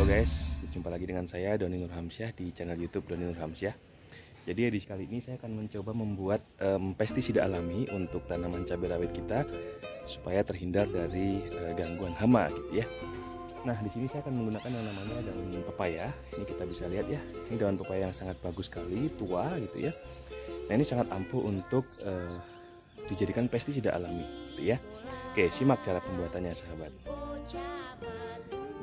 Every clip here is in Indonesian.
Halo guys, jumpa lagi dengan saya Doni Nurhamsyah di channel YouTube Doni Nurhamsyah. Jadi edisi kali ini saya akan mencoba membuat pestisida alami untuk tanaman cabai rawit kita supaya terhindar dari gangguan hama gitu ya. Nah, di sini saya akan menggunakan yang namanya daun pepaya. Ini kita bisa lihat ya, ini daun pepaya yang sangat bagus sekali, tua gitu ya. Nah, ini sangat ampuh untuk dijadikan pestisida alami gitu ya. Oke, simak cara pembuatannya sahabat.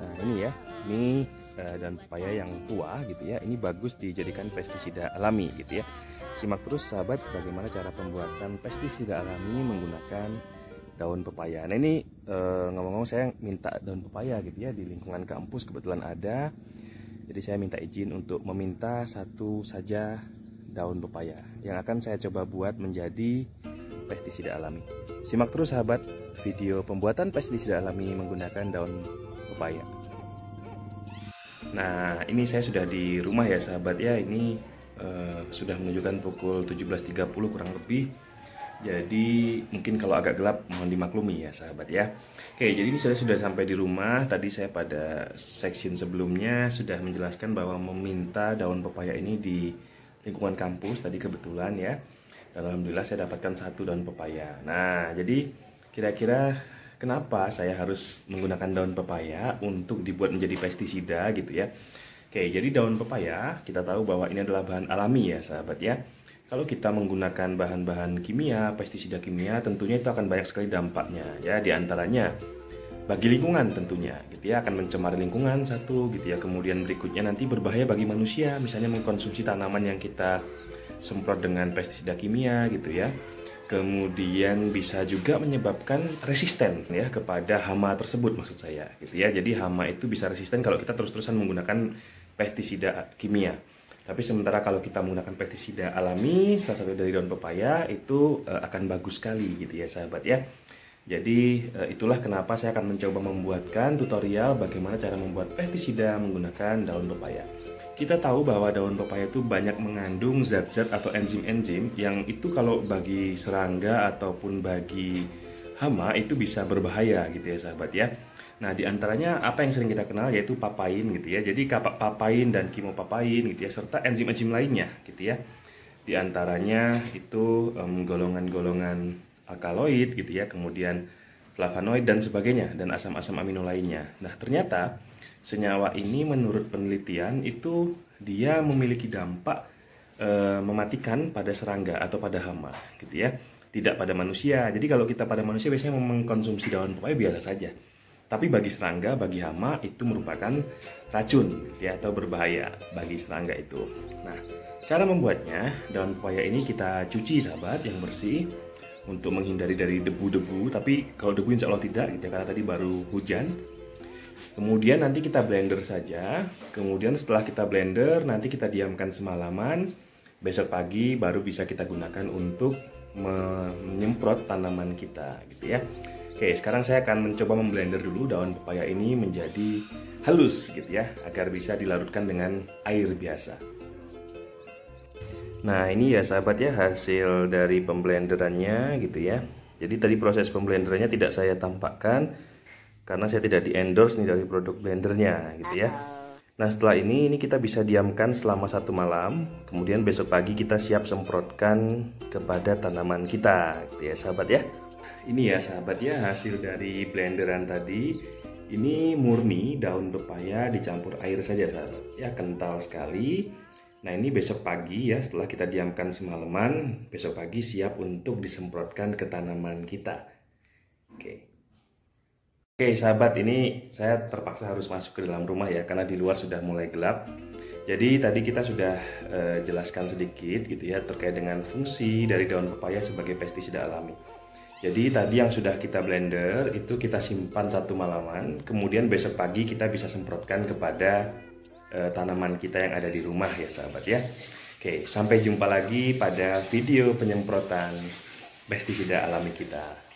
Nah, ini ya, ini daun pepaya yang tua gitu ya. Ini bagus dijadikan pestisida alami gitu ya. Simak terus sahabat bagaimana cara pembuatan pestisida alami menggunakan daun pepaya. Nah, ini ngomong-ngomong saya minta daun pepaya gitu ya, di lingkungan kampus kebetulan ada. Jadi saya minta izin untuk meminta satu saja daun pepaya yang akan saya coba buat menjadi pestisida alami. Simak terus sahabat video pembuatan pestisida alami menggunakan daun pepaya. Nah, ini saya sudah di rumah ya sahabat ya. Ini sudah menunjukkan pukul 17.30 kurang lebih. Jadi mungkin kalau agak gelap mohon dimaklumi ya sahabat ya. Oke, jadi ini saya sudah sampai di rumah. Tadi saya pada section sebelumnya sudah menjelaskan bahwa meminta daun pepaya ini di lingkungan kampus tadi kebetulan ya. Dan alhamdulillah saya dapatkan satu daun pepaya. Nah, jadi kira-kira kenapa saya harus menggunakan daun pepaya untuk dibuat menjadi pestisida gitu ya. Oke, jadi daun pepaya kita tahu bahwa ini adalah bahan alami ya sahabat ya. Kalau kita menggunakan bahan-bahan kimia, pestisida kimia, tentunya itu akan banyak sekali dampaknya ya. Di antaranya bagi lingkungan tentunya gitu ya, akan mencemari lingkungan satu gitu ya. Kemudian berikutnya nanti berbahaya bagi manusia, misalnya mengkonsumsi tanaman yang kita semprot dengan pestisida kimia gitu ya. Kemudian bisa juga menyebabkan resisten ya kepada hama tersebut maksud saya gitu ya. Jadi hama itu bisa resisten kalau kita terus-terusan menggunakan pestisida kimia. Tapi sementara kalau kita menggunakan pestisida alami, salah satu dari daun pepaya itu akan bagus sekali gitu ya sahabat ya. Jadi itulah kenapa saya akan mencoba membuatkan tutorial bagaimana cara membuat pestisida menggunakan daun pepaya. Kita tahu bahwa daun pepaya itu banyak mengandung zat-zat atau enzim-enzim yang itu kalau bagi serangga ataupun bagi hama itu bisa berbahaya gitu ya sahabat ya. Nah, diantaranya apa yang sering kita kenal yaitu papain gitu ya. Jadi papain dan kimopapain gitu ya, serta enzim-enzim lainnya gitu ya. Di antaranya itu golongan-golongan alkaloid gitu ya, kemudian flavonoid dan sebagainya, dan asam-asam amino lainnya. Nah, ternyata senyawa ini menurut penelitian itu dia memiliki dampak mematikan pada serangga atau pada hama gitu ya. Tidak pada manusia. Jadi kalau kita pada manusia biasanya mengkonsumsi daun pepaya biasa saja. Tapi bagi serangga, bagi hama itu merupakan racun ya, atau berbahaya bagi serangga itu. Nah, cara membuatnya, daun pepaya ini kita cuci sahabat yang bersih untuk menghindari dari debu-debu. Tapi kalau debu insya Allah tidak gitu ya, karena tadi baru hujan. Kemudian nanti kita blender saja. Kemudian setelah kita blender, nanti kita diamkan semalaman. Besok pagi baru bisa kita gunakan untuk menyemprot tanaman kita gitu ya. Oke, sekarang saya akan mencoba memblender dulu daun pepaya ini menjadi halus gitu ya, agar bisa dilarutkan dengan air biasa. Nah, ini ya sahabat ya hasil dari pemblenderannya gitu ya. Jadi tadi proses pemblenderannya tidak saya tampakkan karena saya tidak di-endorse nih dari produk blendernya gitu ya. Nah, setelah ini kita bisa diamkan selama 1 malam. Kemudian besok pagi kita siap semprotkan kepada tanaman kita gitu ya sahabat ya. Ini ya sahabat ya hasil dari blenderan tadi. Ini murni daun pepaya dicampur air saja sahabat ya, kental sekali. Nah, ini besok pagi ya, setelah kita diamkan semalaman, besok pagi siap untuk disemprotkan ke tanaman kita. Oke sahabat, ini saya terpaksa harus masuk ke dalam rumah ya, karena di luar sudah mulai gelap. Jadi tadi kita sudah jelaskan sedikit gitu ya terkait dengan fungsi dari daun pepaya sebagai pestisida alami. Jadi tadi yang sudah kita blender itu kita simpan 1 malaman, kemudian besok pagi kita bisa semprotkan kepada tanaman kita yang ada di rumah ya sahabat ya. Oke, sampai jumpa lagi pada video penyemprotan pestisida alami kita.